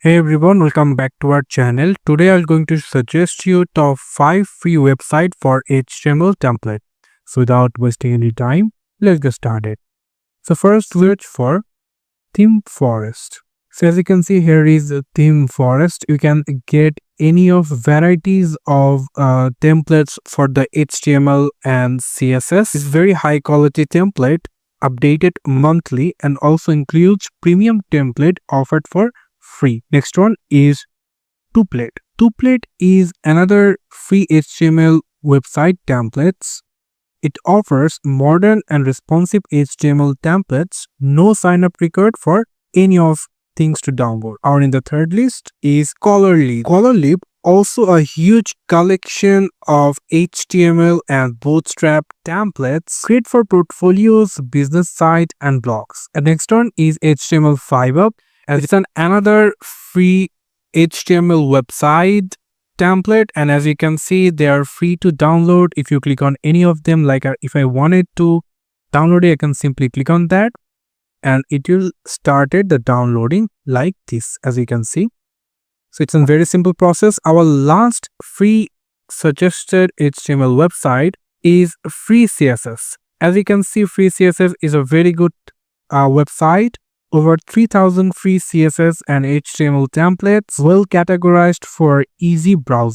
Hey everyone, welcome back to our channel. Today I'm going to suggest you top 5 free website for HTML template. So without wasting any time, let's get started. So first search for ThemeForest. So as you can see here is ThemeForest. You can get any of varieties of templates for the HTML and CSS. It's very high quality template updated monthly and also includes premium template offered for free. Next one is Template. Template is another free HTML website templates. It offers modern and responsive HTML templates, no sign up required for any of things to download. Or in the third list is Colorlib. Colorlib also a huge collection of HTML and Bootstrap templates great for portfolios, business site and blogs. And next one is HTML5up. As it's another free HTML website template, and as you can see they are free to download. If you click on any of them, like if I wanted to download it, I can simply click on that and it will started the downloading like this, as you can see. So it's a very simple process. Our last free suggested HTML website is Free CSS. As you can see, Free CSS is a very good website. Over 3000 free CSS and HTML templates, well categorized for easy browsing.